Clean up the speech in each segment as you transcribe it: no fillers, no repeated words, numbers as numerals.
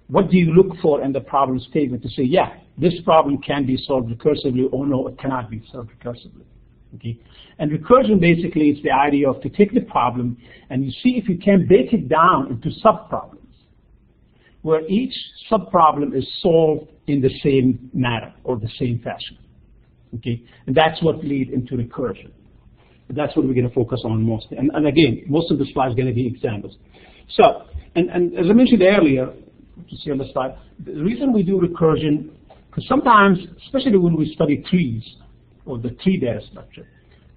what do you look for in the problem statement to say, yeah, this problem can be solved recursively, or no, it cannot be solved recursively. Okay? And recursion basically is the idea of to take the problem and you see if you can break it down into subproblems, where each subproblem is solved in the same manner or the same fashion. Okay? And that's what leads into recursion. That's what we're going to focus on mostly. And again, most of the slides are going to be examples. So, and as I mentioned earlier, you see on the slide, the reason we do recursion, because sometimes, especially when we study trees, or the tree data structure,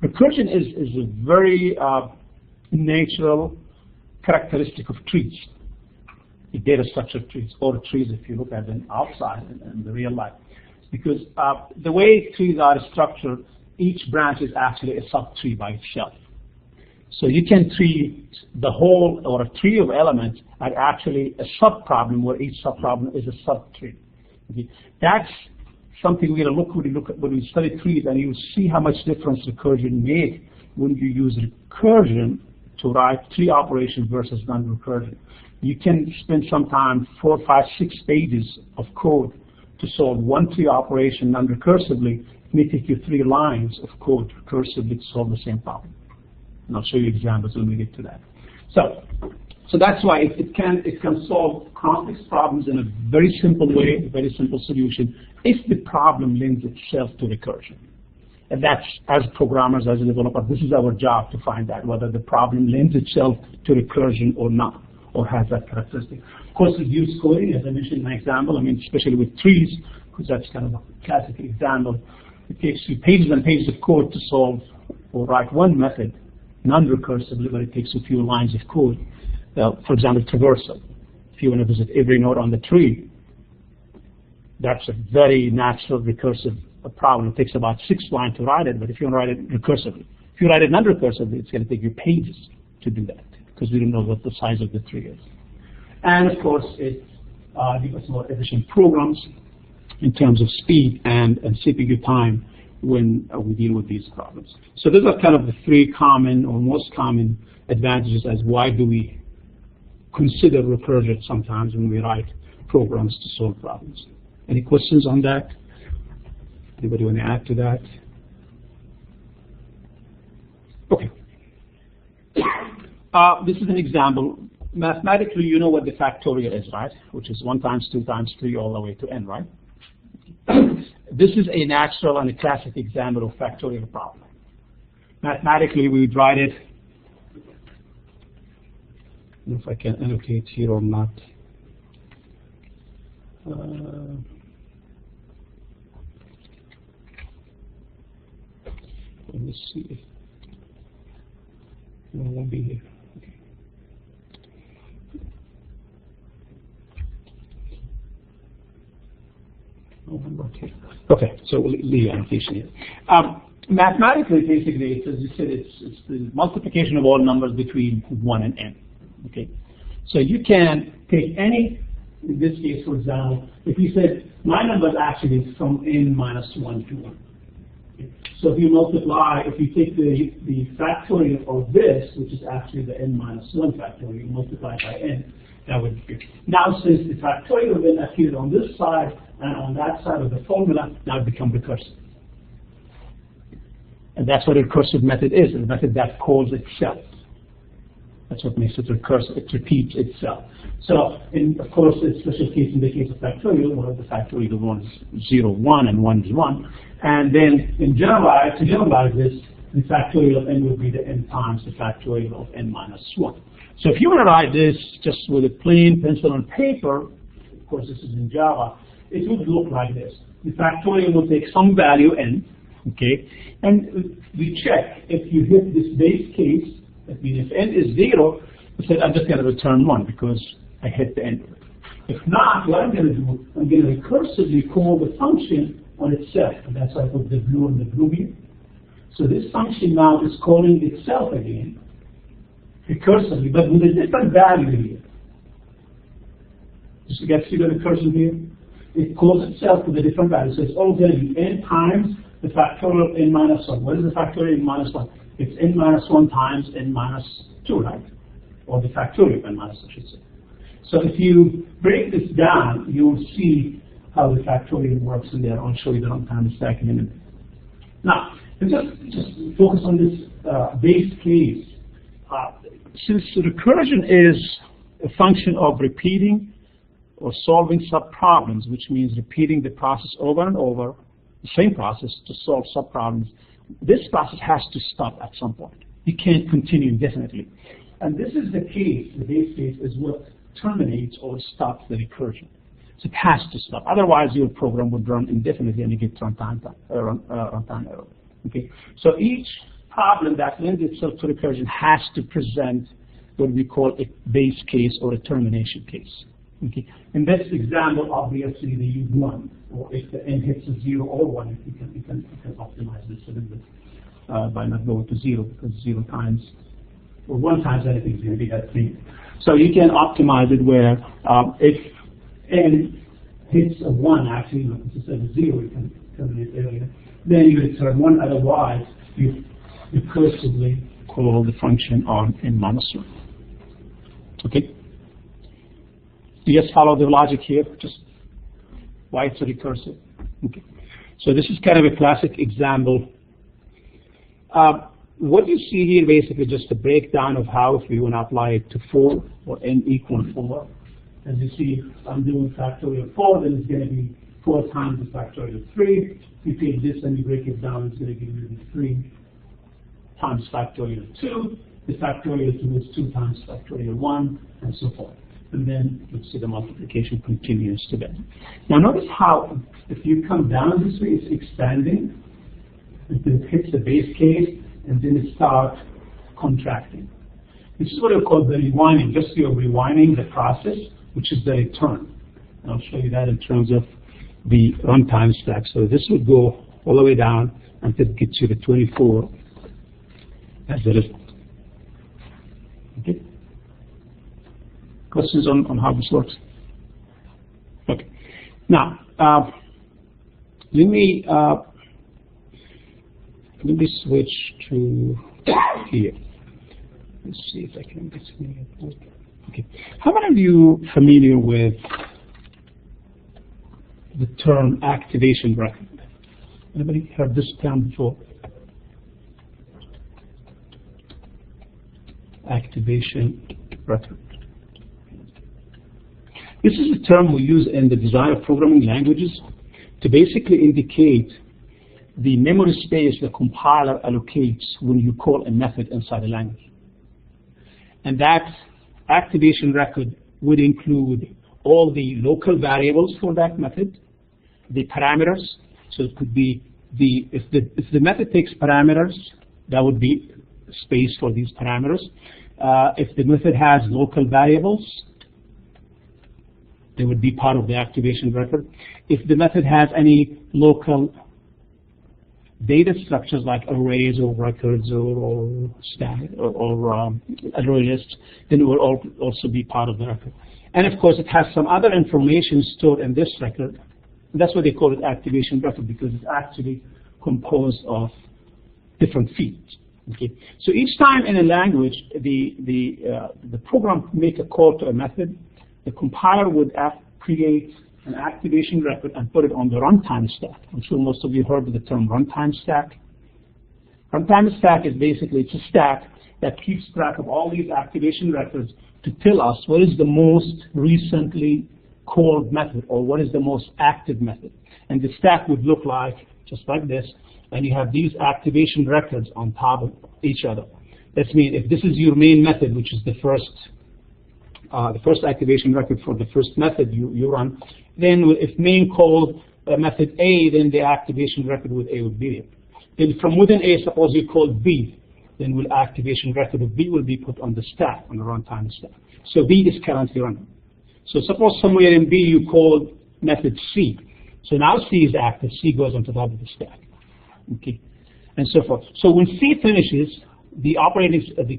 recursion is a very natural characteristic of trees, the data structure of trees, or trees if you look at them outside in the real life. Because the way trees are structured, each branch is actually a subtree by itself. So you can treat the whole, or a tree of elements, are actually a subproblem where each subproblem is a subtree. Okay? That's something we're going to really look at when we study trees, and you see how much difference recursion makes when you use recursion to write tree operations versus non-recursion. You can spend sometimes 4, 5, 6 pages of code to solve one tree operation non-recursively. It may take you 3 lines of code recursively to solve the same problem. And I'll show you examples when we get to that. So that's why it can solve complex problems in a very simple way, a very simple solution, if the problem lends itself to recursion. And that's, as programmers, as a developer, this is our job to find out whether the problem lends itself to recursion or not, or has that characteristic. Of course, with use coding, as I mentioned in my example, I mean, especially with trees, because that's kind of a classic example, it takes you pages and pages of code to solve or write one method, non-recursively, but it takes a few lines of code. For example, traversal. If you want to visit every node on the tree, that's a very natural recursive problem. It takes about 6 lines to write it, but if you want to write it recursively. If you write it non-recursively, it's going to take you pages to do that, because we don't know what the size of the tree is. And of course, it gives us more efficient programs in terms of speed and CPU time when we deal with these problems. So those are kind of the 3 common or most common advantages as why do we consider recursion sometimes when we write programs to solve problems. Any questions on that? Anybody want to add to that? Okay. This is an example. Mathematically, you know what the factorial is, right? Which is 1 times 2 times 3 all the way to n, right? This is a natural and a classic example of factorial problem. Mathematically, we would write it. I don't know if I can annotate here or not. Let me see. No, it won't be here. Okay. Oh, I'm not here. Okay, so we'll leave annotation here. Mathematically, basically, it's, as you said, it's the multiplication of all numbers between 1 and n. Okay, so you can take any, in this case, for example, if you said my number is actually from n minus 1 to 1. Okay. So if you multiply, if you take the factorial of this, which is actually the n minus 1 factorial, multiplied by n, that would be. Now, since the factorial then appeared on this side and on that side of the formula, now it becomes recursive. And that's what a recursive method is, a method that calls itself. That's what makes it recursive. It repeats itself. So, of course, it's a special case in the case of factorial, where the factorial of 1 is 0, 1, and 1 is 1. And then, to generalize this, the factorial of n would be the n times the factorial of n minus 1. So if you want to write this just with a plain pencil and paper, of course this is in Java, it would look like this. The factorial will take some value n, okay, and we check if you hit this base case. That means if n is 0, we said I'm just going to return 1 because I hit the end of it. If not, what I'm going to do, I'm going to recursively call the function on itself, and that's why I put the blue and the blue here. So this function now is calling itself again, recursively, but with a different value here. Just you guys see the recursion here? It calls itself with a different value. So it's all going to be n times the factorial of n minus 1. What is the factorial of n minus 1? It's n minus 1 times n minus 2, right? Or the factorial of n minus 2, I should say. So if you break this down, you'll see how the factorial works in there. I'll show you the runtime stack in a minute. Now, just focus on this base case. Since recursion is a function of repeating or solving sub-problems, which means repeating the process over and over, the same process to solve sub-problems, this process has to stop at some point. You can't continue indefinitely. And this is the case, the base case is what terminates or stops the recursion. So it has to stop. Otherwise, your program would run indefinitely and you get runtime error. Okay? So each problem that lends itself to recursion has to present what we call a base case or a termination case. Okay. In this example, obviously they use 1, or if the n hits a 0 or 1, you can optimize this a little bit by not going to 0, because 0 times or 1 times anything is going to be that 3. So you can optimize it where if n hits a 1, actually instead of 0, you can terminate earlier. Then you return 1. Otherwise, you recursively call the function on n minus 1. Okay. Yes, follow the logic here, just why it's a recursive. Okay. So this is kind of a classic example. What you see here basically just a breakdown of how if we want to apply it to 4 or n equal 4. As you see, I'm doing factorial 4, then it's going to be 4 times the factorial 3. You take this and you break it down, it's going to give you the 3 times factorial 2. The factorial 2 is 2 times factorial 1, and so forth. And then you'll see the multiplication continues to that. Now notice how, if you come down this way, it's expanding, until it hits the base case, and then it starts contracting. This is what we call the rewinding. Just you're rewinding the process, which is the return. And I'll show you that in terms of the runtime stack. So this would go all the way down until it gets you to 24 as the result. Okay. Questions on how this works? Okay. Now, let me switch to here. Let's see if I can get something. Okay. How many of you familiar with the term activation record? Anybody heard this term before? Activation record. This is a term we use in the design of programming languages to basically indicate the memory space the compiler allocates when you call a method inside a language. And that activation record would include all the local variables for that method, the parameters. So it could be if the method takes parameters, that would be space for these parameters. If the method has local variables, they would be part of the activation record. If the method has any local data structures like arrays or records or static or array lists, then it will also be part of the record. And of course, it has some other information stored in this record. That's why they call it activation record, because it's actually composed of different fields. Okay. So each time in a language, the program make a call to a method, the compiler would create an activation record and put it on the runtime stack. I'm sure most of you heard of the term runtime stack. Runtime stack is basically, it's a stack that keeps track of all these activation records to tell us what is the most recently called method, or what is the most active method. And the stack would look like just like this, and you have these activation records on top of each other. That means if this is your main method, which is the first activation record for the first method you run, then if main called method A, then the activation record with A would be there. Then from within A, suppose you called B, then will activation record of B will be put on the stack, on the runtime stack. So B is currently running. So suppose somewhere in B you called method C. So now C is active, C goes on top of the stack. Okay, and so forth. So when C finishes, the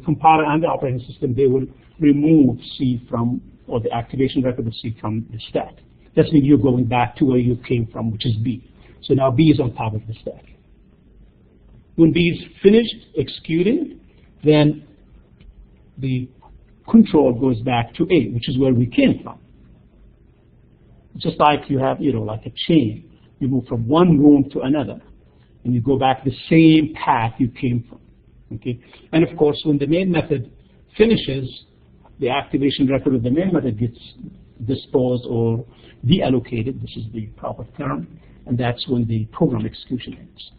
compiler and the operating system, they will remove C from, or the activation record of C from the stack. That's when you're going back to where you came from, which is B. So now B is on top of the stack. When B is finished executing, then the control goes back to A, which is where we came from. Just like you have, like a chain. You move from one room to another, and you go back the same path you came from. Okay? And of course, when the main method finishes, the activation record of the main method gets disposed or deallocated. This is the proper term, and that's when the program execution ends.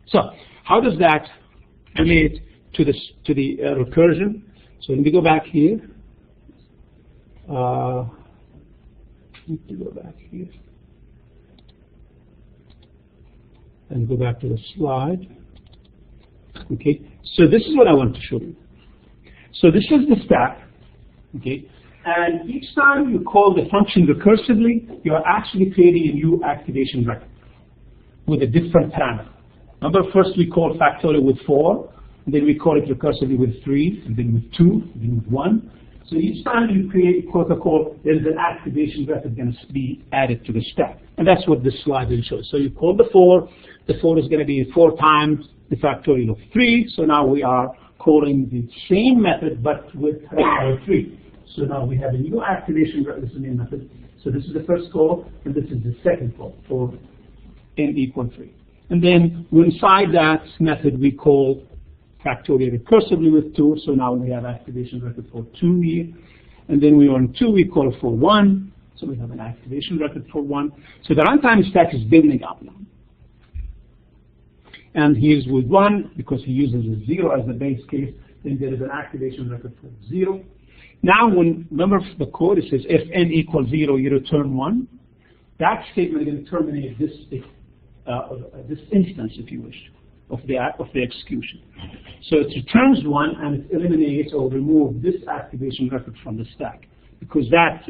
So, how does that relate to the recursion? So let me go back here. Need to go back here and go back to the slide. Okay, so this is what I want to show you. So this is the stack. Okay, and each time you call the function recursively, you are actually creating a new activation record with a different parameter. Remember, first we called factorial with 4, and then we call it recursively with 3, and then with 2, and then with 1. So each time you create protocol, there's an activation record going to be added to the stack. And that's what this slide will show. So you call the 4 is going to be 4 times the factorial of 3, so now we are calling the same method but with factorial 3. So now we have a new activation record, this is the main method. So this is the first call, and this is the second call for n equal 3. And then inside that method we call factorial recursively with 2, so now we have activation record for 2 here. And then we on 2 we call for 1, so we have an activation record for 1. So the runtime stack is building up now. And here's with 1, because he uses a 0 as the base case, then there is an activation record for 0. Now remember the code, it says if n equals 0, you return 1. That statement is going to terminate this instance, if you wish, of the execution. So it returns 1 and it eliminates or removes this activation record from the stack, because that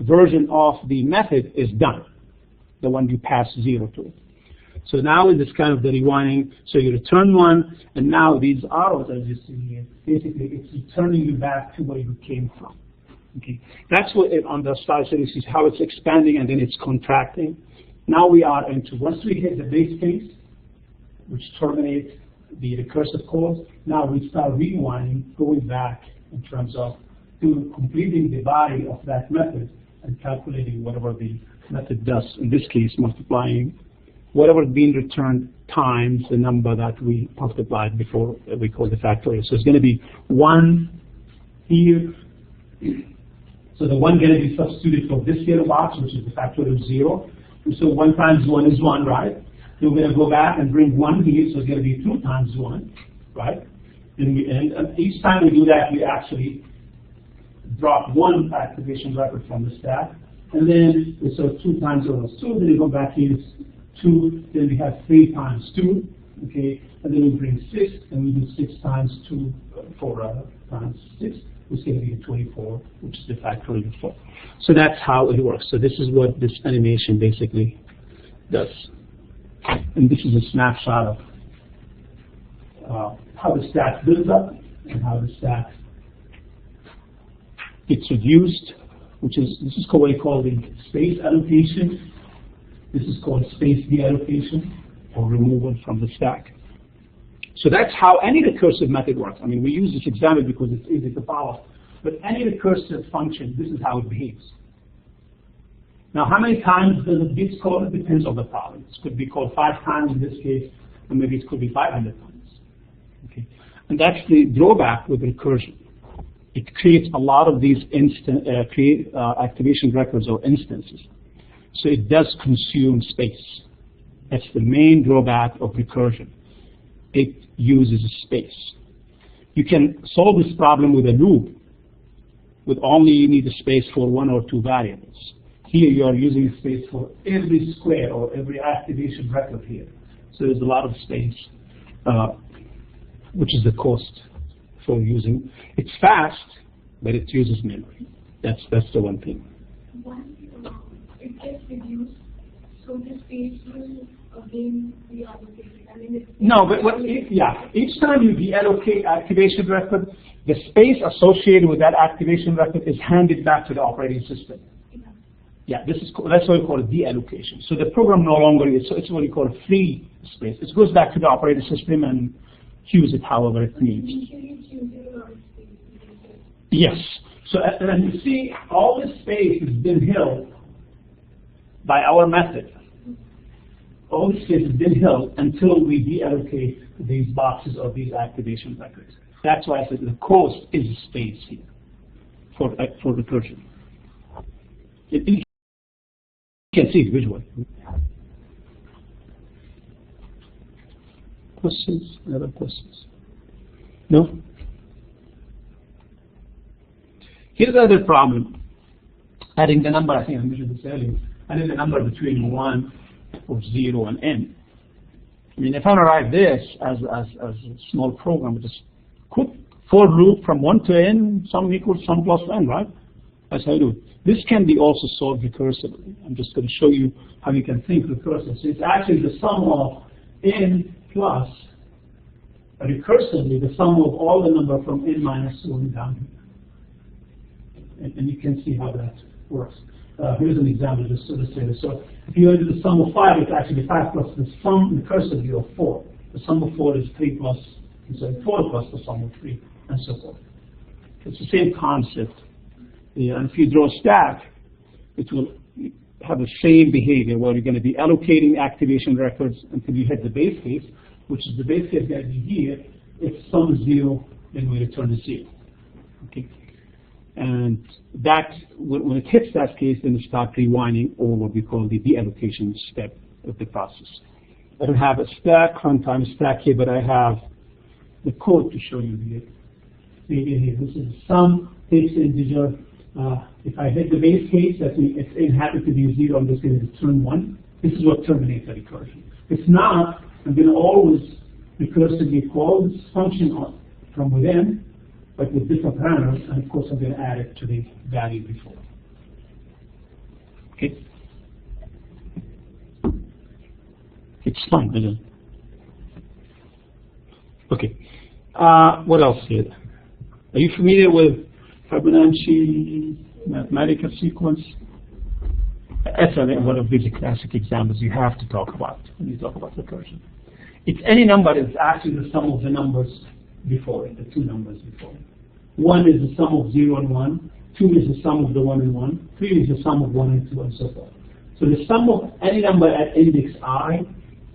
version of the method is done, the one you pass 0 to. So now it's kind of the rewinding. So you return 1, and now these arrows, as you see here, basically it's returning you back to where you came from. Okay, that's what on the slide series is how it's expanding and then it's contracting. Now we are into, once we hit the base case, which terminates the recursive calls, now we start rewinding, going back in terms of completing the body of that method and calculating whatever the method does, in this case multiplying whatever being returned times the number that we multiplied before we call the factorial. So it's going to be 1 here. So the 1 going to be substituted for this yellow box, which is the factorial of 0. And so 1 times 1 is 1, right? Then we're going to go back and bring 1 here, so it's going to be 2 times 1, right? Then we end. And each time we do that, we actually drop 1 activation record from the stack. And then, so 2 times almost 2, then we go back here, it's 2, then we have 3 times 2, okay? And then we bring 6, and we do 6 times 2, 4 times 6, which is going to be 24, which is the factorial of 4. So that's how it works. So this is what this animation basically does. And this is a snapshot of how the stack builds up and how the stack gets reduced, this is what we call the space allocation. This is called space deallocation or removal from the stack. So that's how any recursive method works. I mean, we use this example because it's easy to follow. But any recursive function, this is how it behaves. Now, how many times does it get called? It depends on the problem. It could be called 5 times in this case, or maybe it could be 500 times. Okay, and that's the drawback with recursion. It creates a lot of these activation records or instances. So it does consume space. That's the main drawback of recursion. It uses space. You can solve this problem with a loop, with only you need a space for 1 or 2 variables. Here you are using space for every square or every activation record here. So there's a lot of space, which is the cost for using. It's fast, but it uses memory. That's the one thing. It gets reduced, so the space will again be allocated. I mean, no, but each time you deallocate activation record, the space associated with that activation record is handed back to the operating system. Yeah, that's what we call a deallocation. So the program no longer is, so it's what we call a free space. It goes back to the operating system and use it however it needs. Yes. So and you see, all this space has been held by our method. All this space has been held until we deallocate these boxes or these activation records. That's why I said the cost is space here for recursion. You can see it visually. Questions? Other questions? No? Here's the other problem. Adding the number, I think I mentioned this earlier, adding the number between 1 or 0 and n. I mean, if I write this as a small program, just quick for loop from 1 to n, sum equals sum plus n, right? That's how I do it. This can be also solved recursively. I'm just going to show you how you can think recursively. So it's actually the sum of n plus, recursively, the sum of all the number from n minus 1 down here. And you can see how that works. Here's an example just to illustrate it. So if you do the sum of 5, it's actually 5 plus the sum recursively of 4. The sum of 4 is 3 plus, so 4 plus the sum of 3, and so forth. It's the same concept. Yeah, and if you draw a stack, it will have the same behavior where you're going to be allocating activation records until you hit the base case, which is the base case that you here. If sum is 0, then we return a 0. Okay. And that, when it hits that case, then you start rewinding over what we call the deallocation step of the process. I don't have a stack, runtime stack here, but I have the code to show you here. See here, this is sum, takes the integer. If I hit the base case, that means if it happens to be 0, I'm just going to return 1. This is what terminates the recursion. If not, I'm going to always recursively call this function from within, but with different parameters, and of course I'm going to add it to the value before. Okay? It's fun, isn't it? Okay. What else here? Are you familiar with Fibonacci mathematical sequence? That's one of these classic examples you have to talk about when you talk about recursion. It's any number is actually the sum of the numbers before it, the two numbers before it. 1 is the sum of 0 and 1. 2 is the sum of the 1 and 1. 3 is the sum of 1 and 2, and so forth. So the sum of any number at index I,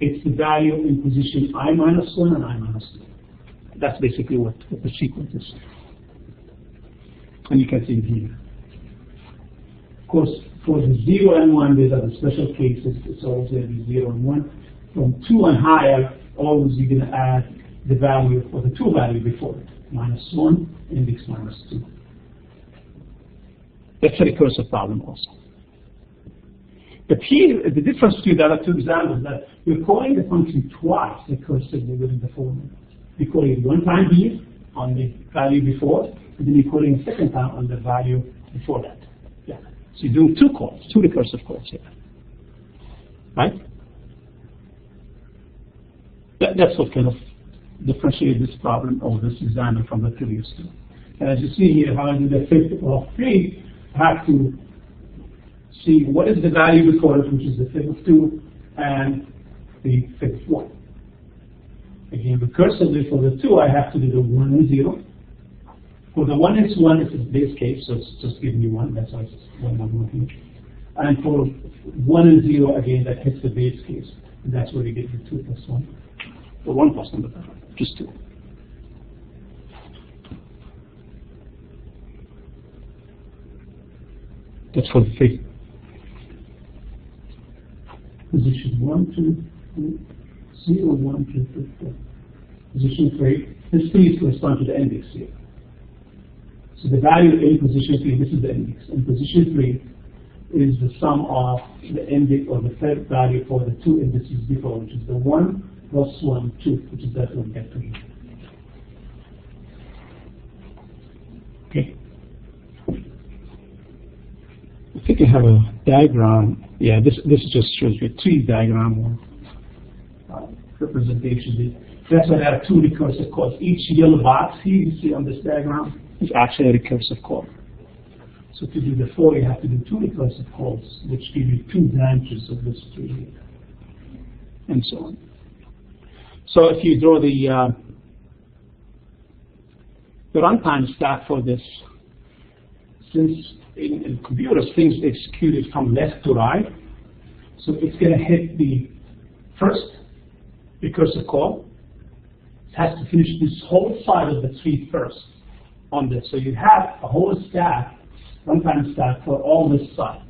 it's the value in position I minus 1 and I minus 2. That's basically what the sequence is. And you can see it here. Of course, for the 0 and 1, these are the special cases. It's always going to be 0 and 1. From 2 and higher, always you're going to add the value for the 2 value before it. Minus 1, index minus 2. That's a recursive problem also. But here, the difference between the other two examples is that we're calling the function twice recursively within the formula. We're calling it one time here on the value before, and then you're calling a second time on the value before that. Yeah. So you're doing two calls, two recursive calls here. Right? That's what kind of differentiates this problem or this example from the previous two. And as you see here, how I do the fifth of 3, I have to see what is the value before it, which is the fifth of 2, and the fifth of 1. Again, recursively for the 2, I have to do the 1 and 0. For the 1 it's 1, it's a base case, so it's just giving me 1, that's why it's 1 number here. And for 1 and 0, again, that hits the base case, and that's where you get the 2 plus 1. Or 1 plus number, just 2. That's for the fifth. Position 1, 2, 0, 1, 2, 3, 4. Position 3. This 3 corresponds to the index here. So the value in position 3, this is the index. In position 3 is the sum of the index or the third value for the 2 indices before, which is the 1 plus 1, 2, which is that one get to here. Okay. I think I have a diagram. Yeah, this just shows you a tree diagram or representation. That's why there are 2 recursive calls. Each yellow box here you see on this diagram is actually a recursive call. So to do the 4, you have to do 2 recursive calls, which give you 2 branches of this tree here, and so on. So if you draw the runtime stack for this since in computers things are executed from left to right, so it's going to hit the first recursive call. It has to finish this whole side of the tree first on this. So you have a whole stack, runtime stack for all this side.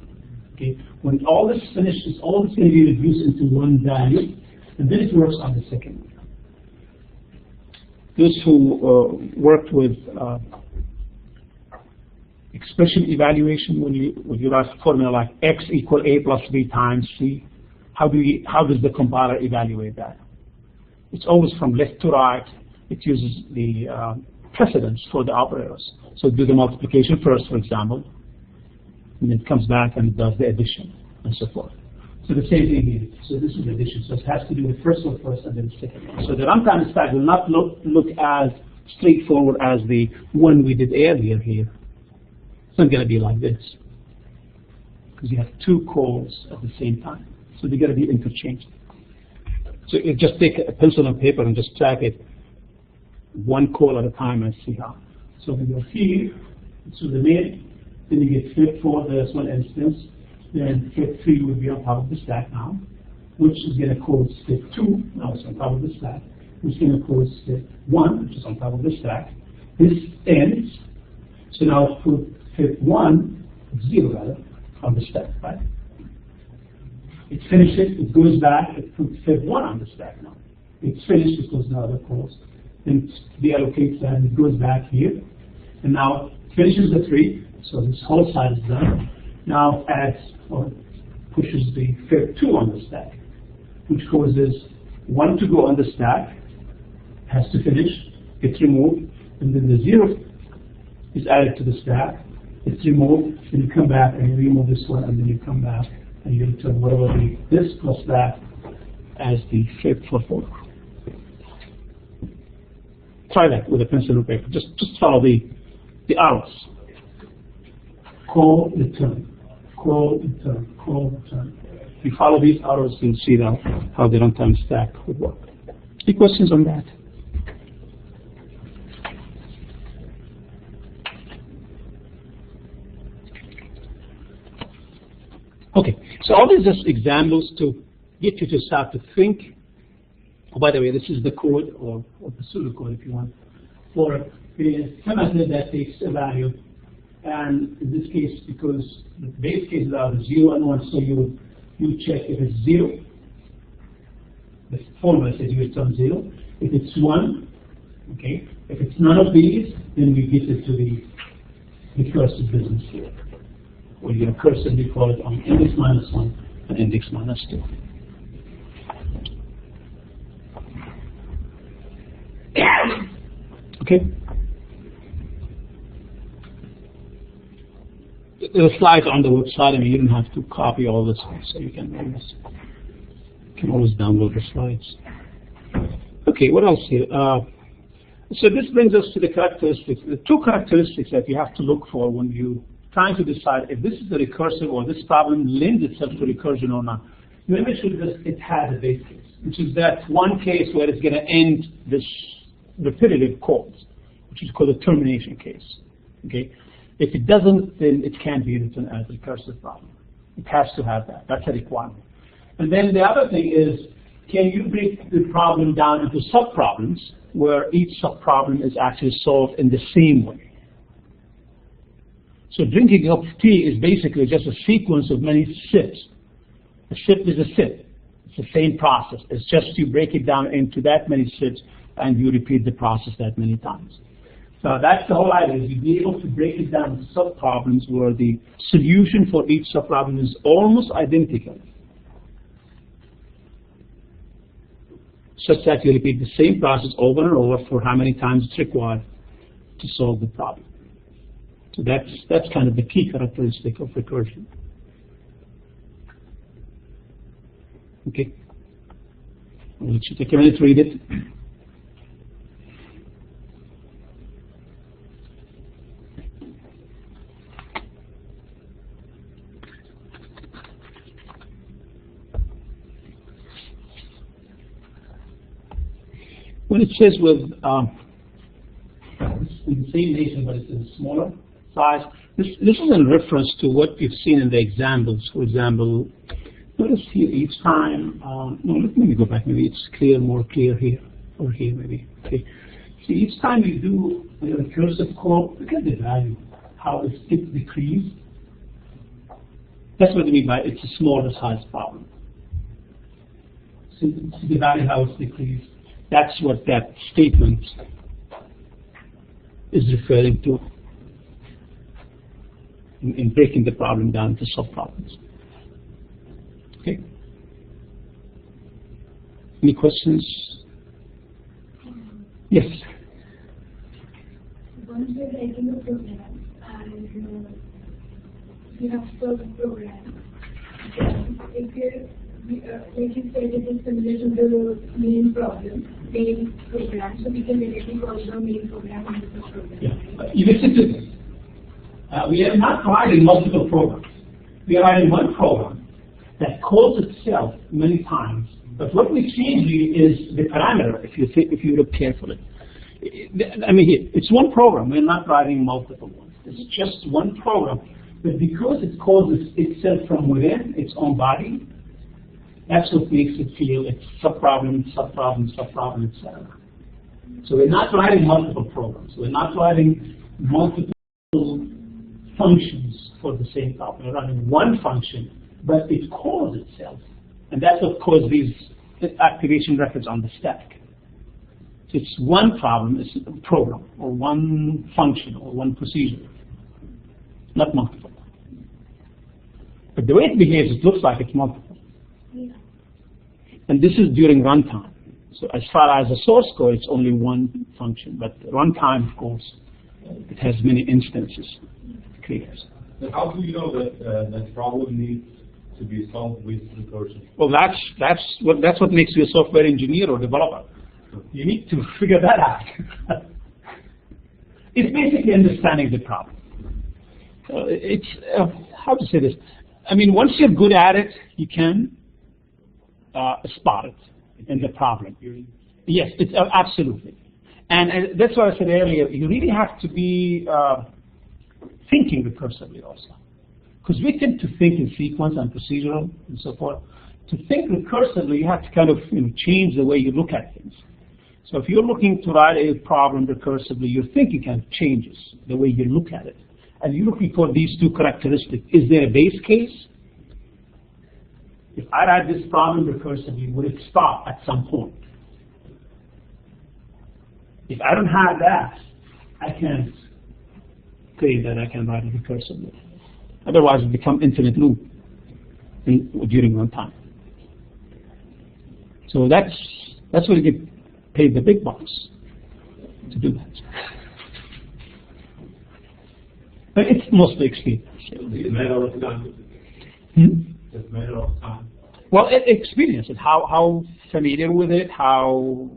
Okay, when all this finishes, all this going to be reduced into one value, and then it works on the second one. Those who worked with expression evaluation, when you write a formula like x equal a plus b times c, how does the compiler evaluate that? It's always from left to right. It uses the precedence for the operators. So do the multiplication first, for example, and then it comes back and it does the addition and so forth. So the same thing here. So this is addition. So it has to do the first one first and then the second one. So the runtime stack will not look as straightforward as the one we did earlier here. It's not going to be like this, because you have two calls at the same time. So they're going to be interchanged. So you just take a pencil and paper and just track it one call at a time and see how. So we go here to the main, then you get flip for this one instance, then flip 3 will be on top of the stack now, which is going to call step 2, now it's on top of the stack, which is going to call step 1, which is on top of the stack. This ends, so now put flip 1, 0 rather, on the stack, right? It finishes, it goes back, it puts flip 1 on the stack now. It's finished, it goes to other calls. Then deallocates that, and it goes back here. And now finishes the 3, so this whole side is done. Now adds or pushes the flip 2 on the stack, which causes 1 to go on the stack, has to finish, gets removed, and then the 0 is added to the stack, it's removed, then you come back and you remove this one, and then you come back and you return whatever this plus that as the flip for 4. Try that with a pencil and paper. Just follow the arrows. Call, return. Call, return. Call, return. If you follow these arrows, you'll see now how the runtime stack would work. Any questions on that? Okay, so all these are just examples to get you to start to think. Oh, by the way, this is the code, or the pseudocode if you want, for the method that takes a value. And in this case, because the base cases are 0 and 1, so you check if it's 0. The formula says you return 0. If it's 1, okay. If it's none of these, then we get it to the recursive business here. Or you recursively call it on index minus 1 and index minus 2. Okay. There are slides on the website. I mean, you don't have to copy all this, so you can always download the slides. Okay, what else here? So this brings us to the characteristics. The two characteristics that you have to look for when you trying to decide if this is a recursive or this problem lends itself to recursion or not. You want to make sure that it has a base case, which is that one case where it's going to end this repetitive calls, which is called a termination case. Okay, if it doesn't, then it can't be written as a recursive problem. It has to have that. That's a requirement. And then the other thing is, can you break the problem down into subproblems where each subproblem is actually solved in the same way? So drinking of tea is basically just a sequence of many sips. A sip is a sip. It's the same process. It's just you break it down into that many sips and you repeat the process that many times. So that's the whole idea, is you be able to break it down into subproblems where the solution for each subproblem is almost identical, such that you repeat the same process over and over for how many times it's required to solve the problem. So that's kind of the key characteristic of recursion. Okay. I'll let you take a minute to read it. When it says with it's in the same nation, but it's in a smaller size, This is in reference to what you've seen in the examples. For example, notice here each time, no, let me go back, maybe it's more clear here, or here maybe. Okay. See, each time you do a recursive call, look at the value, how it's decreased. That's what I mean by it's a smaller size problem. See the value, how it's decreased. That's what that statement is referring to in breaking the problem down into sub-problems. Okay? Any questions? Yes? Once you're writing a program and you have solved the program, if you're, like you said, it is similar to the main program, so we can directly call the main program and the program. Yeah. You listen to this. We are not writing multiple programs. We are writing one program that calls itself many times, but what we change here is the parameter, if you look carefully. I mean, it's one program. We're not writing multiple ones. It's just one program. But because it calls itself from within its own body, that's what makes it feel it's subproblem, subproblem, subproblem, etc. So we're not writing multiple programs. We're not writing multiple functions for the same problem. We're writing one function, but it calls itself. And that's what caused these activation records on the stack. So it's one problem, it's a program, or one function, or one procedure, not multiple. But the way it behaves, it looks like it's multiple. Yeah. And this is during runtime. So as far as the source code, it's only one function. But runtime, of course, it has many instances. It creates. But how do you know that that problem needs to be solved with recursion? Well, that's what makes you a software engineer or developer. You need to figure that out. It's basically understanding the problem. It's how to say this. I mean, once you're good at it, you can spot it in the problem. Yes, it's absolutely. And that's why I said earlier, you really have to be thinking recursively also. Because we tend to think in sequence and procedural and so forth. To think recursively, you have to kind of change the way you look at things. So if you're looking to write a problem recursively, your thinking kind of changes the way you look at it. And you're looking for these two characteristics. Is there a base case? If I write this problem recursively, would it stop at some point? If I don't have that, I can't claim that I can write it recursively. Otherwise, it becomes infinite loop during runtime. So that's what you get paid the big bucks to do that. But it's mostly experience. It's a matter of time. It's a matter of time. Well, experience it. How familiar with it? How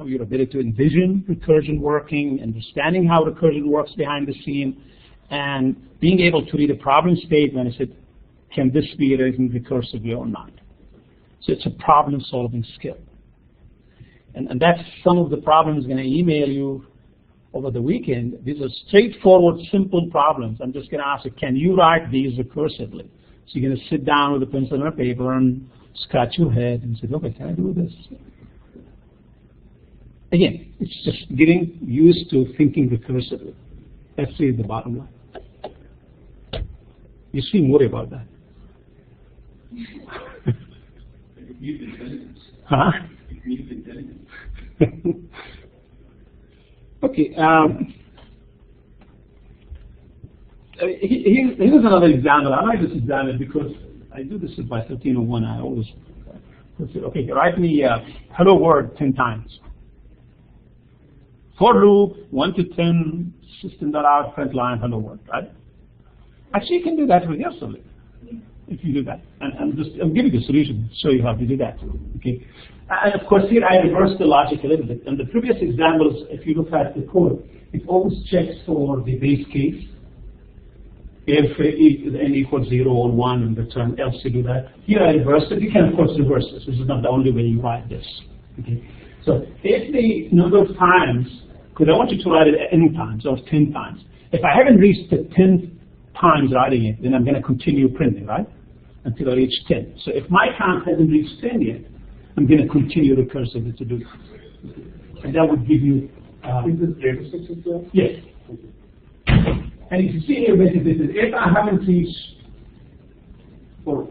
your ability to envision recursion working, understanding how recursion works behind the scene, and being able to read a problem statement and say, can this be written recursively or not? So it's a problem-solving skill. And that's some of the problems I'm going to email you over the weekend. These are straightforward, simple problems. I'm just going to ask you, can you write these recursively? So you're going to sit down with a pencil and a paper and scratch your head and say, okay, can I do this? Again, it's just getting used to thinking recursively. That's really the bottom line. You seem worried about that. Huh? Okay. Here's another example. I like this example because I do this by 1301. I always say, okay, write me hello world 10 times. For loop 1 to 10 system.out print line hello world, right? Actually, you can do that recursively if you do that. And I'm giving you a solution to show you how to do that. Okay. And of course, here I reversed the logic a little bit. In the previous examples, if you look at the code, it always checks for the base case. If n equals 0 or 1 and return else you do that. Here I reversed it. You can of course reverse this. This is not the only way you write this. Okay. So if the number of times, because I want you to write it n times or 10 times. If I haven't reached the 10 times writing it, then I'm going to continue printing, right? Until I reach 10. So if my count hasn't reached 10 yet, I'm going to continue recursively to do it. And that would give you... Is this data success? Yes. And if you see here, basically, if I haven't reached or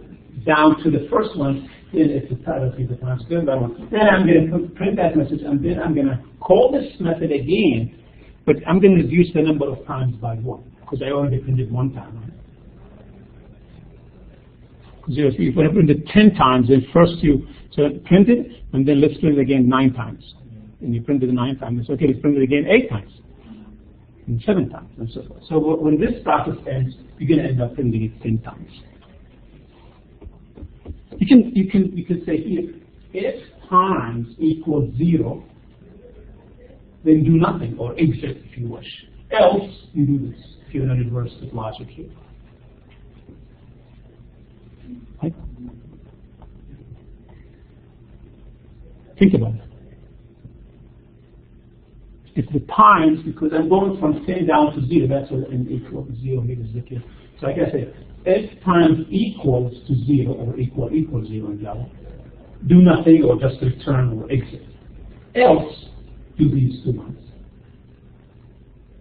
down to the first one, then it's a title the times good that one. Then I'm going to print that message, and then I'm going to call this method again, but I'm going to reduce the number of times by 1, because I already printed 1 time. Right? Because if you print it 10 times, then first you print it, and then let's print it again 9 times. And you print it 9 times, it's okay, let's print it again 8 times. And 7 times, and so forth. So when this process ends, you're going to end up printing it 10 times. You can say here, if times equals 0, then do nothing, or exit if you wish. Else, you do this, if you want to reverse the logic here. Right? Think about it. If the times, because I'm going from 10 down to 0, that's what n equals 0 here is here. So like I said, if times equals to 0 or equals 0 in Java, do nothing or just return or exit. Else, do these 2 ones,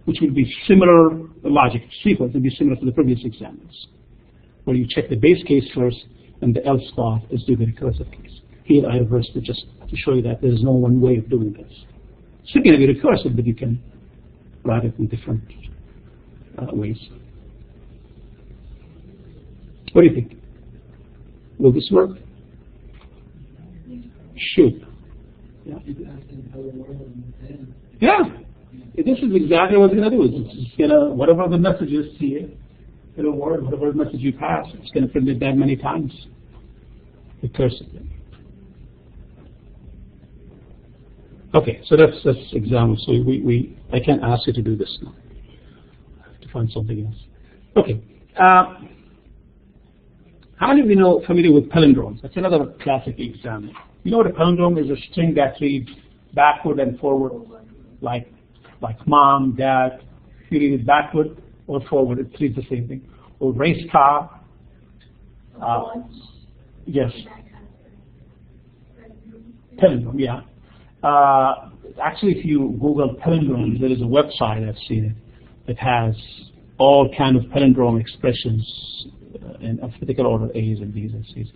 which would be similar logic sequence, would be similar to the previous examples, where you check the base case first, and the else part is do the recursive case. Here I reversed it just to show you that there's no one way of doing this. It's still going to be recursive, but you can write it in different ways. What do you think? Will this work? Should. Yeah. Yeah. This is exactly what it's going to do. It's just going to, whatever the message is here, it'll work. Whatever message you pass, it's going to print it that many times recursively. Okay, so that's example. So I can't ask you to do this now. I have to find something else. Okay. How many of you know familiar with palindromes? That's another classic example. You know what a palindrome is? A string that reads backward and forward, like mom, dad. If you read it backward or forward, it reads the same thing. Or race car. Yes. Palindrome, yeah. Actually, if you Google palindromes, there is a website, I've seen it, that has all kind of palindrome expressions in alphabetical order, A's and B's and C's.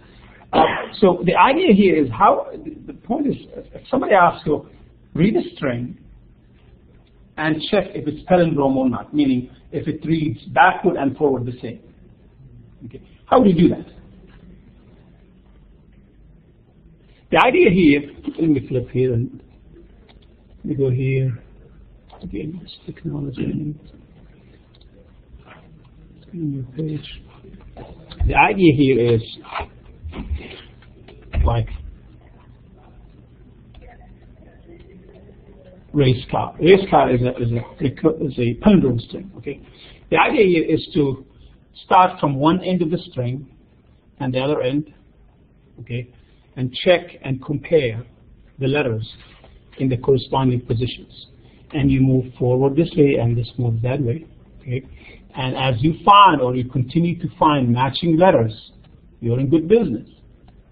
So the idea here is the point is, if somebody asks you, read a string and check if it's palindrome or not, meaning if it reads backward and forward the same. Okay. How do you do that? The idea here, let me flip here and let me go here. Again, this technology. New page. The idea here is like race car. Race car is a palindrome string. Okay. The idea here is to start from one end of the string and the other end. Okay. And check and compare the letters in the corresponding positions. And you move forward this way and this moves that way. Okay? And as you find or you continue to find matching letters, you're in good business.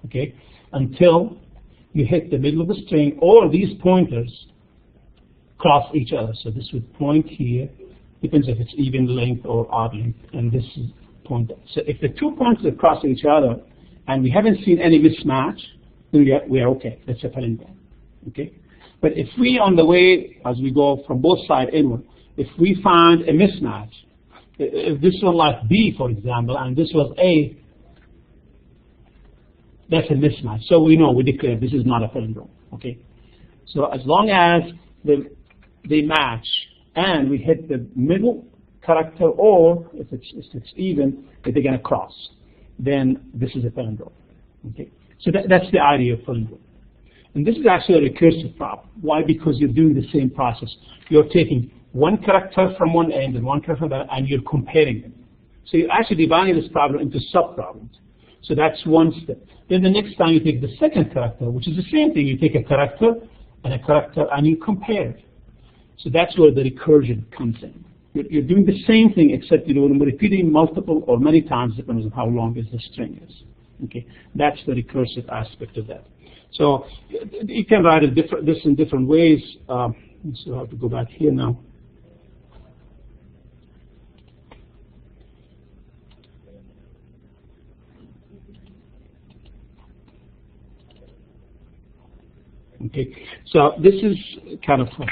Okay? Until you hit the middle of the string or these pointers cross each other. So this would point here, depends if it's even length or odd length, and this is pointer. So if the 2 points are crossing each other, and we haven't seen any mismatch, then we are okay. That's a palindrome. Okay? But if we, on the way, as we go from both sides inward, if we find a mismatch, if this was like B, for example, and this was A, that's a mismatch. So we know, we declare this is not a palindrome. Okay? So as long as they match and we hit the middle character, or if it's even, if they're going to cross, then this is a palindrome. Okay? So that's the idea of palindrome. And this is actually a recursive problem. Why? Because you're doing the same process. You're taking one character from one end and one character from the other, and you're comparing them. So you're actually dividing this problem into sub-problems. So that's one step. Then the next time you take the second character, which is the same thing. You take a character, and you compare it. So that's where the recursion comes in. You're doing the same thing, except you're repeating multiple or many times, depending on how long is the string is. Okay, that's the recursive aspect of that. So you can write this in different ways. So I have to go back here now. Okay, so this is kind of a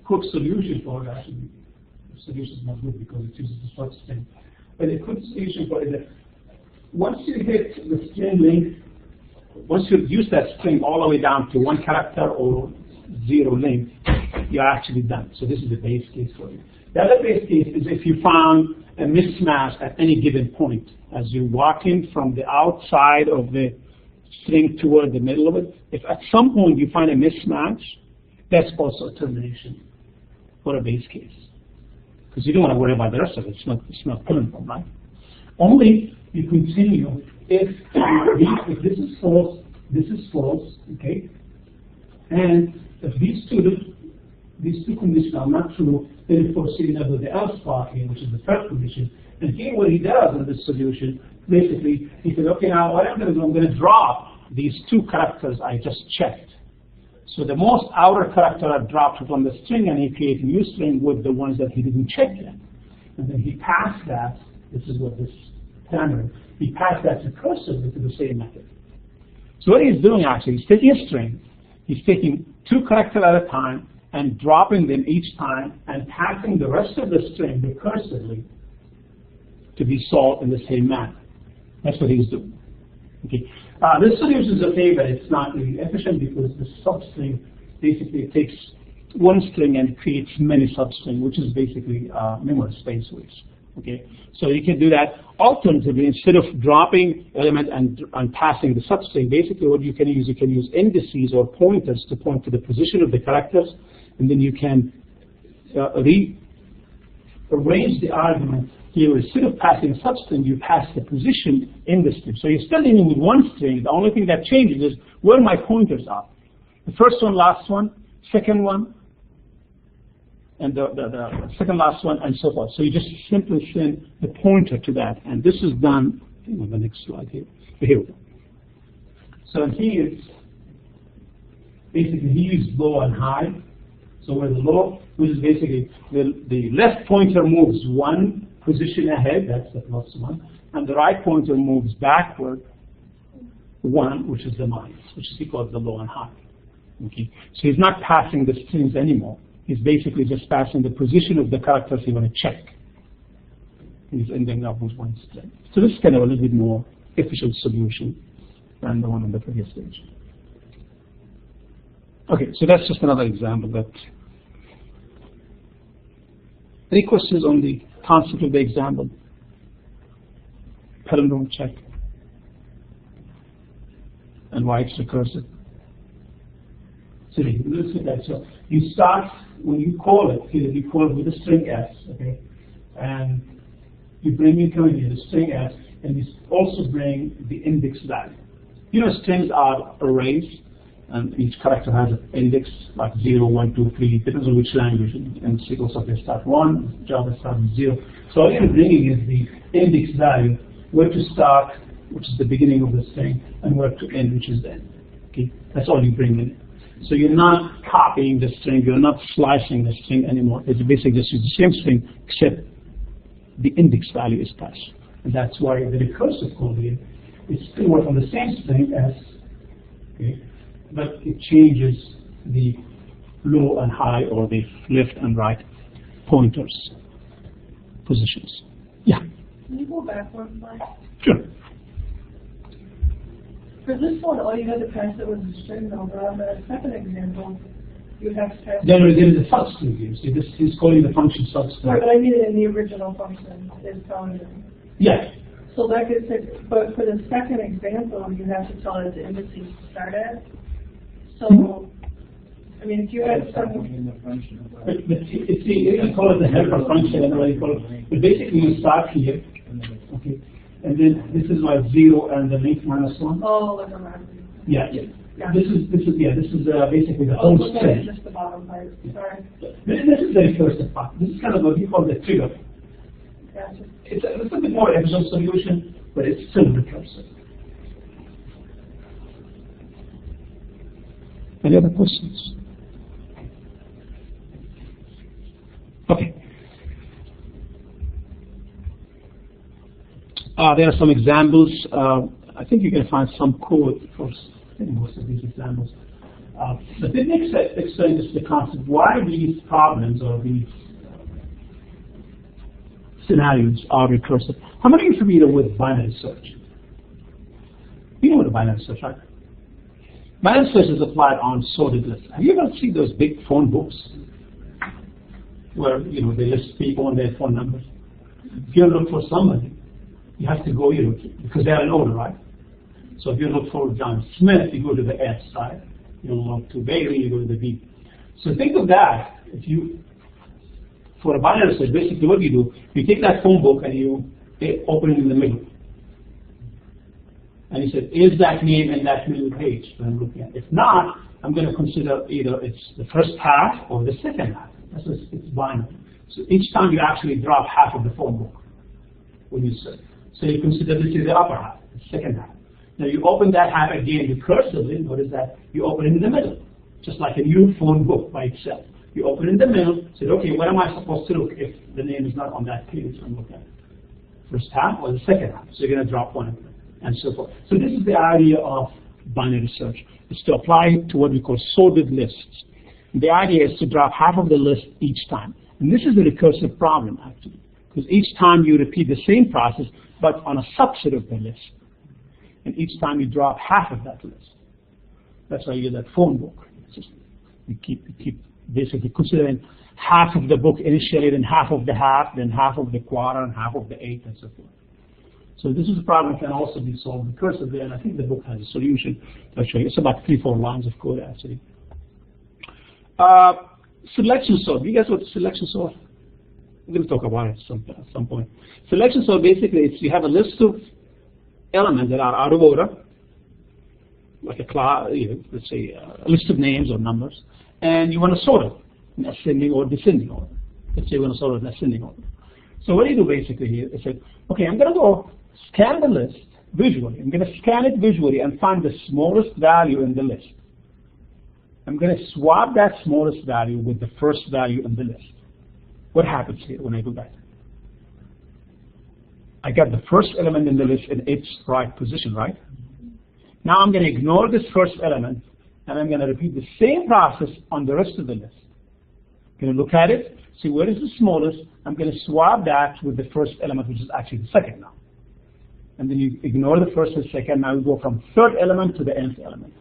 quick solution for it. Actually, the solution is not good because it uses the short string. But a quick solution for it is that once you hit the string length, once you reduce that string all the way down to 1 character or 0 length, you're actually done. So this is the base case for you. The other base case is if you found a mismatch at any given point. As you're walking from the outside of the string toward the middle of it, if at some point you find a mismatch, that's also a termination for a base case. Because you don't want to worry about the rest of it. It's not permanent, right? Only you continue if this is false, okay? And if these two conditions are not true, then you proceed with the else part here, which is the third condition. And here what he does in this solution, basically, he said, okay, now what I'm going to do, I'm going to drop these 2 characters I just checked. So the most outer character I dropped from the string, and he created a new string with the ones that he didn't check yet. And then he passed that, this is what this standard, he passed that recursively to the same method. So what he's doing actually, he's taking a string, he's taking 2 characters at a time and dropping them each time and passing the rest of the string recursively to be solved in the same manner. That's what he's doing. Okay. This solution is okay, but it's not really efficient because the substring basically takes one string and creates many substrings, which is basically memory space waste. Okay, so you can do that. Alternatively, instead of dropping element and passing the substring, basically what you can use indices or pointers to point to the position of the characters, and then you can rearrange the argument. Here, instead of passing a substring, you pass the position in the string. So you're still dealing with one string. The only thing that changes is where my pointers are. The first one, last one, second one, and the second last one, and so forth. So you just simply send the pointer to that. And this is done on the next slide here. Here we go. So here, basically, he used low and high. So where the low, which is basically the left pointer moves 1 position ahead, that's the +1, and the right pointer moves backward 1, which is the minus, which is equal to the low and high. Okay, so he's not passing the strings anymore. He's basically just passing the position of the characters you want to check. He's ending up with 1 string. So this is kind of a little bit more efficient solution than the one on the previous stage. Okay, so that's just another example. That any questions on the concept of the example? Palindrome check and why it's recursive. So look at that. So you start when you call it. You call it with a string s, okay, and you bring in the string s, and you also bring the index value. You know, strings are arrays, and each character has an index like 0, 1, 2, 3, depends on which language. In C++ they start 1, Java starts 0. So all you're bringing is the index value, where to start, which is the beginning of the string, and where to end, which is the end. Okay, that's all you bring in. So you're not copying the string, you're not slicing the string anymore. It's basically just the same string, except the index value is passed. And that's why the recursive code here is still work on the same string as, okay, but it changes the low and high or the left and right pointers positions. Yeah? Can you go backwards, Mike? Sure. For this one, all you had to pass it was a string number. On the second example, you would have to pass Then there is a substring here. See, this is calling the function substring. Right, but I mean it in the original function. Is telling it. Yes. So that gets it, but for the second example, you have to tell it the indices to start at. So, I mean, if you had some... You can call it the helper function, anyway you call it. But basically, you start here, okay, and then this is like 0 and the length -1. Oh, like a math. Yeah. Yeah. This is basically the Oh, whole look at string. just the bottom part, sorry. This is the recursive part. This is kind of what we call the trigger. Gotcha. It's a little bit more abstract solution, but it's still recursive. Any other questions? Okay. There are some examples. I think you can find some code for most of these examples. But the next explain is the concept why these problems or these scenarios are recursive. How many of you are familiar with binary search? You know what a binary search, right? Binary search is applied on sorted lists. Have you ever seen those big phone books where they list people and their phone numbers? If you look for somebody, you have to go, because they're in order, right? So if you look for John Smith, you go to the S side. You look to Bailey, you go to the B. So think of that. For a binary search, basically what you do, you take that phone book and you open it in the middle. And you said, is that name in that middle page that I'm looking at? If not, I'm going to consider either it's the first half or the second half. It's binary. So each time you actually drop half of the phone book when you search. So you consider this is the upper half, the second half. Now you open that half again recursively. Notice that you open it in the middle, just like a new phone book by itself. You open in the middle, say, okay, what am I supposed to look if the name is not on that page I'm looking at? First half or the second half? So you're going to drop one of them, and so forth. So this is the idea of binary search. It's to apply it to what we call sorted lists. And the idea is to drop half of the list each time. And this is a recursive problem, actually, because each time you repeat the same process, but on a subset of the list. And each time you drop half of that list. That's why you get that phone book. You keep basically considering half of the book initially, then half of the half, then half of the quarter, and half of the eighth, and so forth. So this is a problem that can also be solved recursively, and I think the book has a solution. I'll show you. It's about 3-4 lines of code, actually. Selection sort. You guys know what selection sort? We're going to talk about it at some point. Selection sort basically is you have a list of elements that are out of order, like a class, let's say a list of names or numbers, and you want to sort it in ascending or descending order. Let's say you want to sort it in ascending order. So what do you do basically here is say, okay, I'm going to go scan the list visually. I'm going to scan it visually and find the smallest value in the list. I'm going to swap that smallest value with the first value in the list. What happens here when I do that? I got the first element in the list in its right position, right? Now I'm going to ignore this first element, and I'm going to repeat the same process on the rest of the list. I'm going to look at it, see where is the smallest. I'm going to swap that with the first element, which is actually the second now. And then you ignore the first and second. Now you go from third element to the nth element.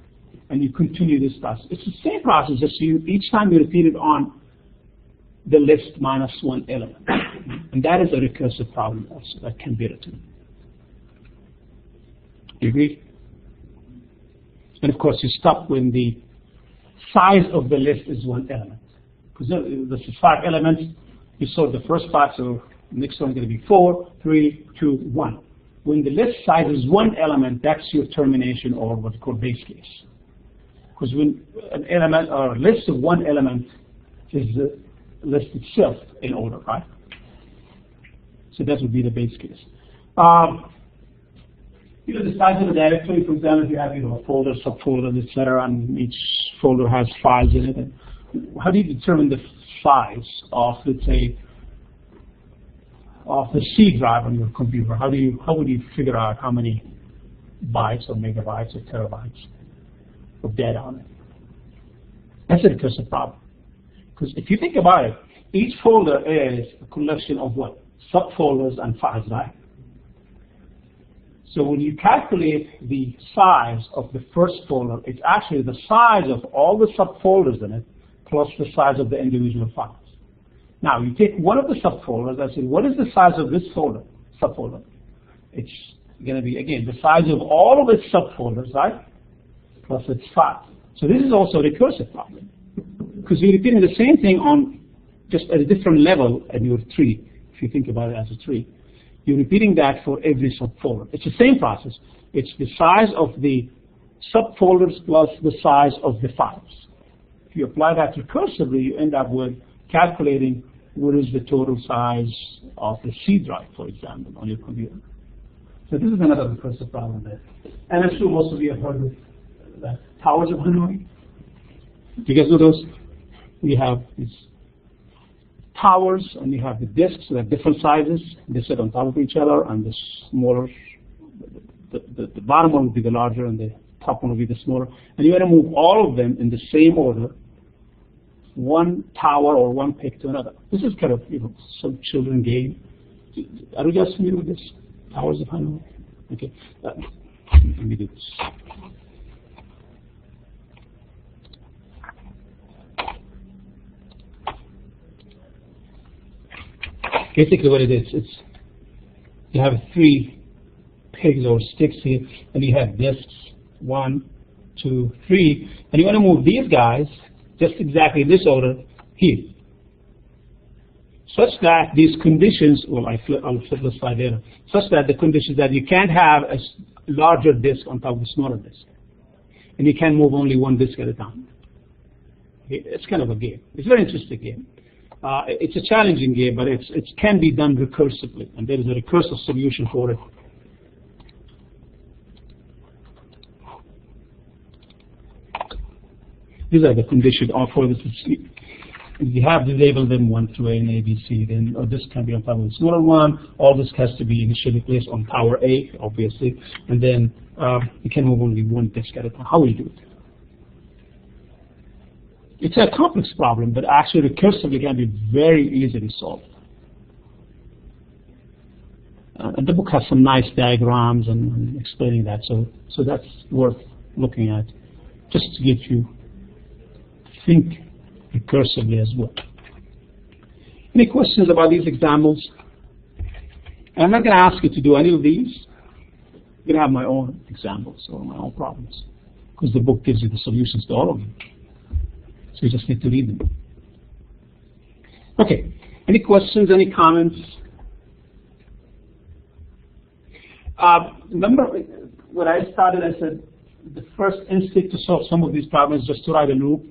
And you continue this process. It's the same process, just each time you repeat it on the list minus one element. And that is a recursive problem also that can be written. You agree? And of course, you stop when the size of the list is one element. Because this is 5 elements. You sort the first part, so the next one is going to be 4, 3, 2, 1. When the list size is one element, that's your termination or what's called base case. Because when an element or a list of one element is the list itself in order, right? So that would be the base case. The size of the directory, for example, if you have a folder, subfolder, etc., and each folder has files in it. And how do you determine the size of, let's say, of the C drive on your computer? How would you figure out how many bytes or megabytes or terabytes of data on it? That's a recursive problem. Because if you think about it, each folder is a collection of what? Subfolders and files, right? So when you calculate the size of the first folder, it's actually the size of all the subfolders in it plus the size of the individual files. Now, you take one of the subfolders and say, what is the size of this subfolder? It's going to be, again, the size of all of its subfolders, right? Plus its files. So this is also a recursive problem. Because you're repeating the same thing on just at a different level in your tree, if you think about it as a tree. You're repeating that for every subfolder. It's the same process. It's the size of the subfolders plus the size of the files. If you apply that recursively, you end up with calculating what is the total size of the C drive, for example, on your computer. So this is another recursive problem there. And I'm sure most of you have heard of that towers of Hanoi. Do you guys know those? We have these towers, and you have the disks that have different sizes. They sit on top of each other, and the smaller, the bottom one will be the larger, and the top one will be the smaller. And you want to move all of them in the same order, one tower or one peg to another. This is kind of, some children game. Are you guys familiar with this? Towers of Hanoi? Okay. Let me do this. Basically what it is, you have 3 pegs or sticks here, and you have disks, 1, 2, 3, and you want to move these guys just exactly in this order here, such that these conditions, well, I'll flip the slide later, such that the conditions that you can't have a larger disk on top of a smaller disk, and you can move only one disk at a time. Okay? It's kind of a game. It's a very interesting game. It's a challenging game, but it can be done recursively, and there is a recursive solution for it. These are the conditions for this. You have to label them 1 through A and A, B, C. Then this can be on top of the smaller one. All this has to be initially placed on tower A, obviously, and then you can move only one disk at a time. How will you do it? It's a complex problem, but actually recursively can be very easily solved. And the book has some nice diagrams and explaining that, so that's worth looking at, just to get you to think recursively as well. Any questions about these examples? And I'm not going to ask you to do any of these. I'm going to have my own examples or my own problems, because the book gives you the solutions to all of them. So you just need to read them. Okay, any questions, any comments? Remember when I started, I said the first instinct to solve some of these problems is just to write a loop.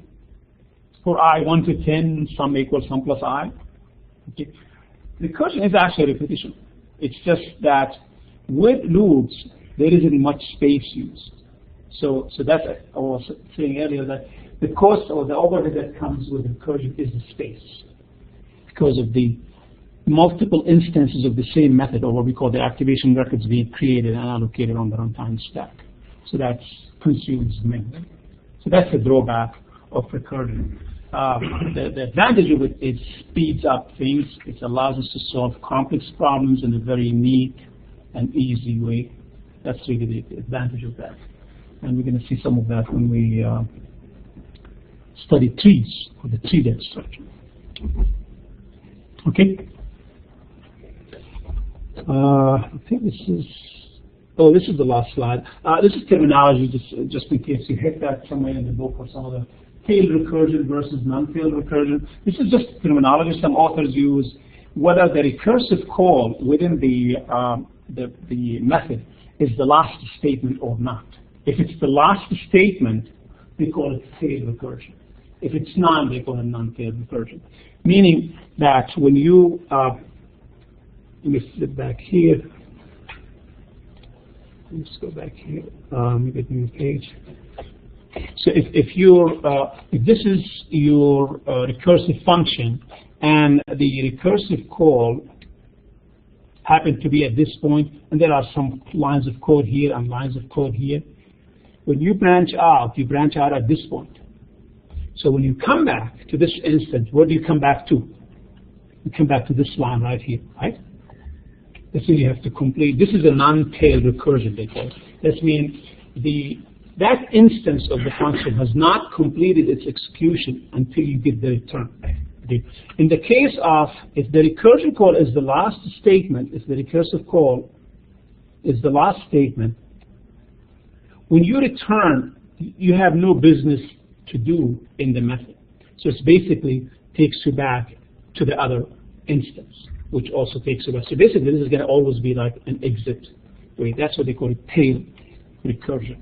For I 1 to 10, sum equals sum plus I. Okay. Recursion is actually repetition. It's just that with loops, there isn't much space used. So that's, I was saying earlier, that the cost or the overhead that comes with recursion is the space, because of the multiple instances of the same method, or what we call the activation records, being created and allocated on the runtime stack. So that consumes memory. So that's the drawback of recursion. The advantage of it is speeds up things. It allows us to solve complex problems in a very neat and easy way. That's really the advantage of that. And we're going to see some of that when we study trees, or the tree-dead structure. Okay? I think this is the last slide. This is terminology, just in case you hit that somewhere in the book, or some of the tailed recursion versus non-tailed recursion. This is just terminology some authors use, whether the recursive call within the method is the last statement or not. If it's the last statement, they call it tailed recursion. If it's not, they call it non-tailed recursion. Meaning that when you, let me flip back here. Let's go back here. Let me get a new page. So if this is your recursive function, and the recursive call happened to be at this point, and there are some lines of code here and lines of code here, when you branch out at this point. So when you come back to this instance, where do you come back to? You come back to this line right here, right? That's when you have to complete. This is a non-tailed recursion, they call it. That means that instance of the function has not completed its execution until you get the return. Okay. In the case of, if the recursion call is the last statement, if the recursive call is the last statement, when you return, you have no business to do in the method. So it basically takes you back to the other instance, which also takes you back. So basically this is going to always be like an exit way. That's what they call it, tail recursion.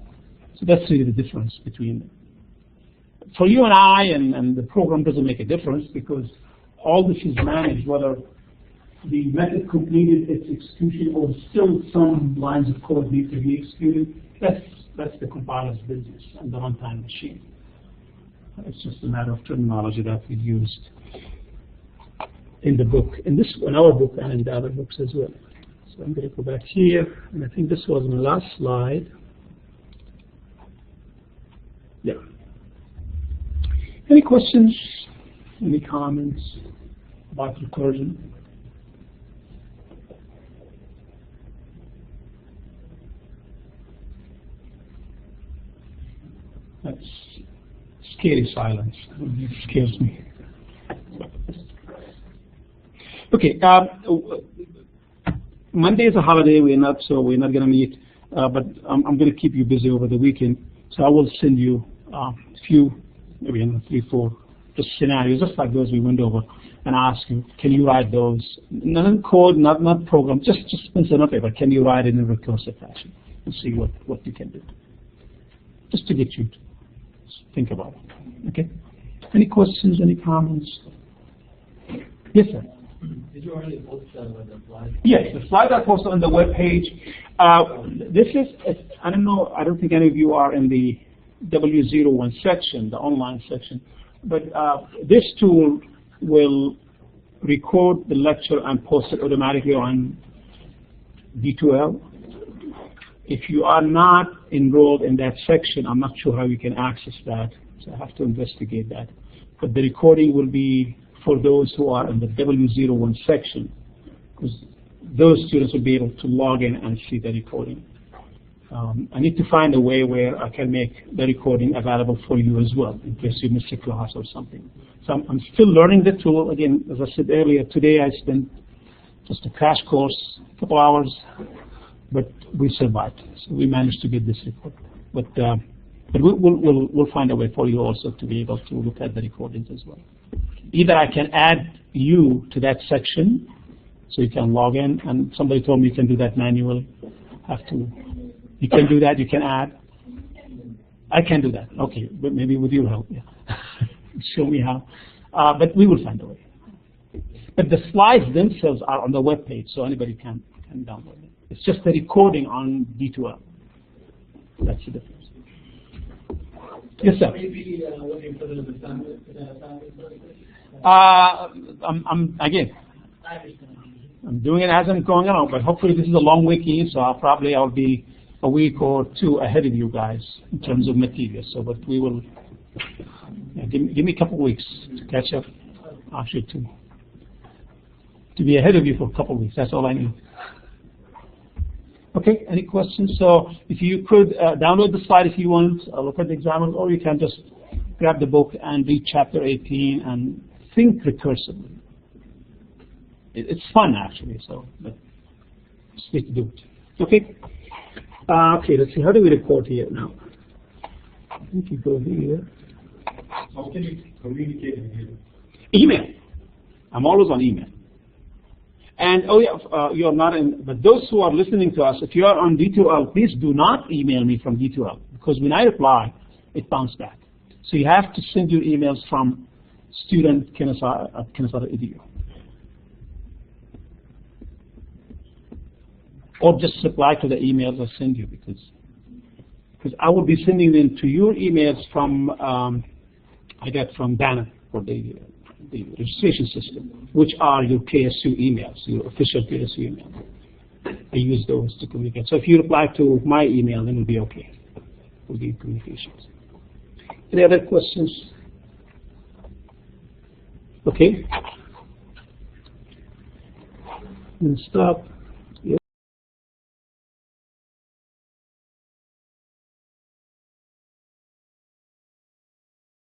So So that's really the difference between them. For you and I, and the program doesn't make a difference because all this is managed, whether the method completed its execution or still some lines of code need to be executed. That's the compiler's business and the runtime machine. It's just a matter of terminology that we used in the book, in our book and in the other books as well. So I'm going to go back here, and I think this was my last slide. Yeah. Any questions? Any comments about recursion? That's scary silence. It scares me. Okay. Monday is a holiday. We're not going to meet. But I'm going to keep you busy over the weekend. So I will send you a few, maybe 3, 4, just scenarios, just like those we went over, and ask you, can you write those? Not in code, not program, just pencil and paper. Can you write it in a recursive fashion? And see what you can do. Just to get you to think about it. Okay? Any questions, any comments? Yes, sir. Did you already post the slides? Yes, the slides are posted on the web page. This is, I don't think any of you are in the W01 section, the online section, but this tool will record the lecture and post it automatically on D2L. If you are not enrolled in that section, I'm not sure how you can access that, so I have to investigate that. But the recording will be for those who are in the W01 section, because those students will be able to log in and see the recording. I need to find a way where I can make the recording available for you as well, in case you miss a class or something. So I'm still learning the tool. Again, as I said earlier, today I spent just a crash course, a couple hours, but we survived. So we managed to get this report. But we'll find a way for you also to be able to look at the recordings as well. Either I can add you to that section, so you can log in, and somebody told me you can do that manually. You can do that, you can add. I can do that, okay, but maybe with your help, yeah. Show me how. But we will find a way. But the slides themselves are on the web page, so anybody can download it. It's just the recording on D2L. That's the difference. Yes, sir. Maybe looking for the assignment. I'm doing it as I'm going along, but hopefully this is a long weekend, so I'll be a week or two ahead of you guys in terms of material. So, but we will give me a couple of weeks to catch up. Actually, to be ahead of you for a couple of weeks. That's all I need. Okay, any questions? So if you could download the slide if you want, look at the examples, or you can just grab the book and read chapter 18 and think recursively. It's fun actually, so but just need to do it. Okay. Okay, let's see. How do we record here now? I think you go here. How can you communicate in here? Email. I'm always on email. And you're not in, but those who are listening to us, if you are on D2L, please do not email me from D2L, because when I reply, it bounces back. So you have to send your emails from student Kennesaw@kennesaw.edu. Or just reply to the emails I send you, because I will be sending them to your emails from, I got from Dana for the registration system, which are your KSU emails, your official KSU email. I use those to communicate. So if you reply to my email, then we'll be okay. We'll be in communications. Any other questions? Okay. I'm going to stop.